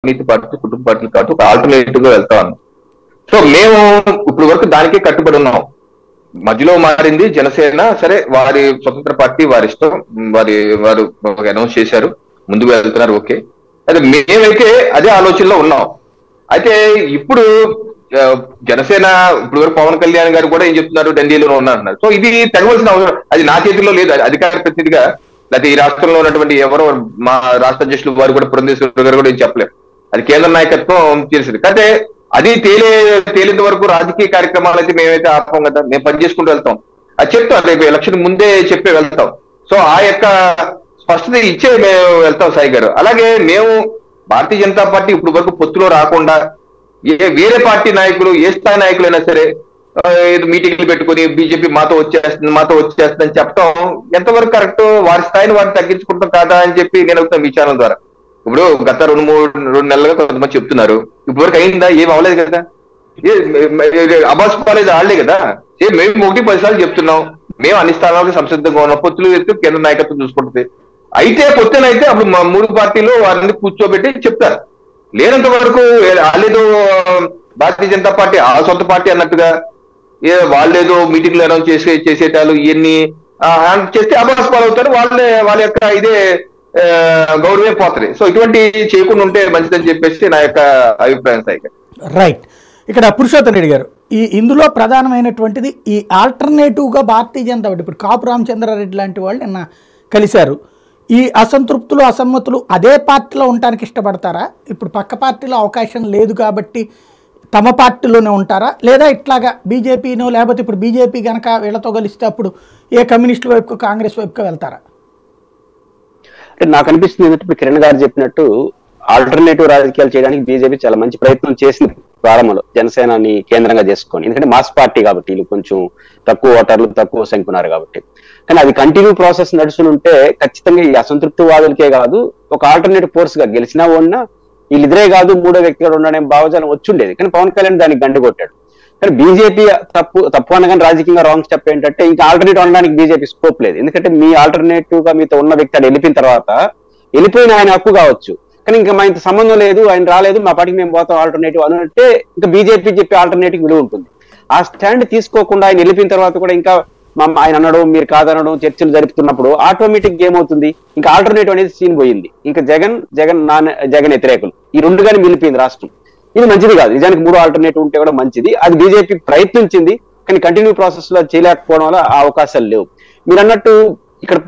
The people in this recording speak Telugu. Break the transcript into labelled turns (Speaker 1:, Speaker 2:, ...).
Speaker 1: అవినీతి పార్టీ కుటుంబ పార్టీలు కాదు, ఒక ఆల్టర్నేటివ్ గా వెళ్తా ఉన్నాం. సో మేము ఇప్పుడు వరకు దానికే కట్టుబడి ఉన్నాం. మధ్యలో మారింది జనసేన, సరే వారి స్వతంత్ర పార్టీ, వారి ఇష్టం, వారు అనౌన్స్ చేశారు, ముందుకు వెళ్తున్నారు, ఓకే. అదే మేమైతే అదే ఆలోచనలో ఉన్నాం. అయితే ఇప్పుడు జనసేన ఇప్పుడు వరకు పవన్ కళ్యాణ్ గారు కూడా ఏం చెప్తున్నారు, ఢిల్లీలో ఉన్నారు. సో ఇది తెగవలసిన అవసరం, అది నా చేతిలో లేదు. అధికార ప్రతినిధిగా లేకపోతే ఈ రాష్ట్రంలో ఉన్నటువంటి ఎవరో మా రాష్ట్ర అధ్యక్షులు వారు కూడా పురంధేశ్వరి గారు కూడా ఏం చెప్పలేరు, అది కేంద్ర నాయకత్వం తెలిసింది. అయితే అది తేలేంత వరకు రాజకీయ కార్యక్రమాలు అయితే మేమైతే ఆపం కదా, మేము పని చేసుకుంటూ వెళ్తాం. అది చెప్తాం, రేపు ఎలక్షన్ ముందే చెప్పే వెళ్తాం. సో ఆ యొక్క స్పష్టత ఇచ్చే మేము వెళ్తాం సాయి గారు. అలాగే మేము భారతీయ జనతా పార్టీ ఇప్పుడు వరకు పొత్తులో రాకుండా వేరే పార్టీ నాయకులు, ఏ స్థాయి నాయకులైనా సరే మీటింగ్లు పెట్టుకుని బీజేపీ మాతో వచ్చేస్తుందని చెప్పడం ఎంతవరకు కరెక్ట్, వారి స్థాయిని వారిని తగ్గించుకుంటాం కాదా అని చెప్పి నేను అవుతాను మీ ఛానల్ ద్వారా. ఇప్పుడు గత 2 నెలలుగా కొంతమంది చెప్తున్నారు, ఇప్పుడు వరకు అయిందా? ఏం అవ్వలేదు కదా. అబాస్ కాలేజ్ ఆడలే కదా. మేము 1-10 సార్లు చెప్తున్నాం, మేము అన్ని స్థానాలకు సంసిద్ధంగా ఉన్నాం, పొత్తులు ఎత్తు కేంద్ర నాయకత్వం చూసుకుంటుంది. అయితే పొత్తునైతే అప్పుడు మా 3 పార్టీలు వారిని కూర్చోబెట్టి చెప్తారు. లేనంత వరకు వాళ్ళేదో భారతీయ జనతా పార్టీ ఆ సొంత పార్టీ అన్నట్టుగా వాళ్ళేదో మీటింగ్లు అనౌన్స్ చేసేటాలు ఇవన్నీ చేస్తే అబాస్ పాలవుతారు, వాళ్ళ యొక్క ఇదే గౌరవమే పోతుంది. సో ఇటువంటి చేయకుండా ఉంటే మంచిదని చెప్పేసి నా యొక్క అభిప్రాయం సాయి.
Speaker 2: రైట్. ఇక్కడ పురుషోత్తం రెడ్డి గారు, ఇందులో ప్రధానమైనటువంటిది ఈ ఆల్టర్నేటివ్గా భారతీయ జనతా పార్టీ ఇప్పుడు కాపు రామచంద్రారెడ్డి లాంటి వాళ్ళు నిన్న కలిశారు. ఈ అసంతృప్తులు, అసమ్మతులు అదే పార్టీలో ఉండటానికి ఇష్టపడతారా? ఇప్పుడు పక్క పార్టీలో అవకాశం లేదు కాబట్టి తమ పార్టీలోనే ఉంటారా, లేదా ఇట్లాగా బీజేపీనో, లేకపోతే ఇప్పుడు బీజేపీ కనుక వీళ్ళతో కలిస్తే అప్పుడు ఏ కమ్యూనిస్టుల వైపుకు, కాంగ్రెస్ వైపుకు వెళ్తారా?
Speaker 3: అంటే నాకు అనిపిస్తుంది ఏంటంటే ఇప్పుడు కిరణ్ గారు చెప్పినట్టు ఆల్టర్నేటివ్ రాజకీయాలు చేయడానికి బీజేపీ చాలా మంచి ప్రయత్నం చేసింది ప్రారంభంలో, జనసేనని కేంద్రంగా చేసుకొని. ఎందుకంటే మాస్ పార్టీ కాబట్టి వీళ్ళు కొంచెం తక్కువ ఓటర్లు, తక్కువ సంఖ్య ఉన్నారు కాబట్టి. కానీ అది కంటిన్యూ ప్రాసెస్ నడుచుకుంటే ఖచ్చితంగా ఈ అసంతృప్తి వాదులకే కాదు, ఒక ఆల్టర్నేటివ్ ఫోర్స్ గా గెలిచినా ఉన్నా వీళ్ళిద్దరే కాదు 3వ వ్యక్తి కూడా ఉండడం భావజాలం వచ్చుండేది. కానీ పవన్ కళ్యాణ్ దానికి గండి కొట్టాడు. కానీ బీజేపీ తప్పు అనగానే రాజకీయంగా రాంగ్ స్టెప్ ఏంటంటే ఇంకా ఆల్టర్నేటివ్ అనడానికి బీజేపీ స్కోప్ లేదు. ఎందుకంటే మీ ఆల్టర్నేటివ్ గా మీతో ఉన్న వ్యక్తి వెళ్ళిపోయిన తర్వాత వెళ్ళిపోయిన ఆయన హక్కు కావచ్చు, కానీ ఇంకా మా ఇంత సంబంధం లేదు, ఆయన రాలేదు, మా పార్టీకి మేము పోతాం ఆల్టర్నేటివ్ అని అంటే ఇంకా బీజేపీ చెప్పే ఆల్టర్నేటివ్ విలువ ఉంటుంది. ఆ స్టాండ్ తీసుకోకుండా ఆయన వెళ్ళిపోయిన తర్వాత కూడా ఇంకా ఆయన అనడం, మీరు కాదనడం, చర్చలు జరుపుతున్నప్పుడు ఆటోమేటిక్ ఏమవుతుంది, ఇంకా ఆల్టర్నేటివ్ అనేది సీన్ పోయింది. ఇంకా జగన్ వ్యతిరేకులు ఈ 2 గానీ మిగిలిపోయింది రాష్ట్రం. ఇది మంచిది కాదు. నిజానికి 3 ఆల్టర్నేటివ్ ఉంటే కూడా మంచిది. అది బీజేపీ ప్రయత్నించింది, కానీ కంటిన్యూ ప్రాసెస్ లో చేయలేకపోవడం వల్ల ఆ అవకాశాలు లేవు. మీరు అన్నట్టు ఇక్కడ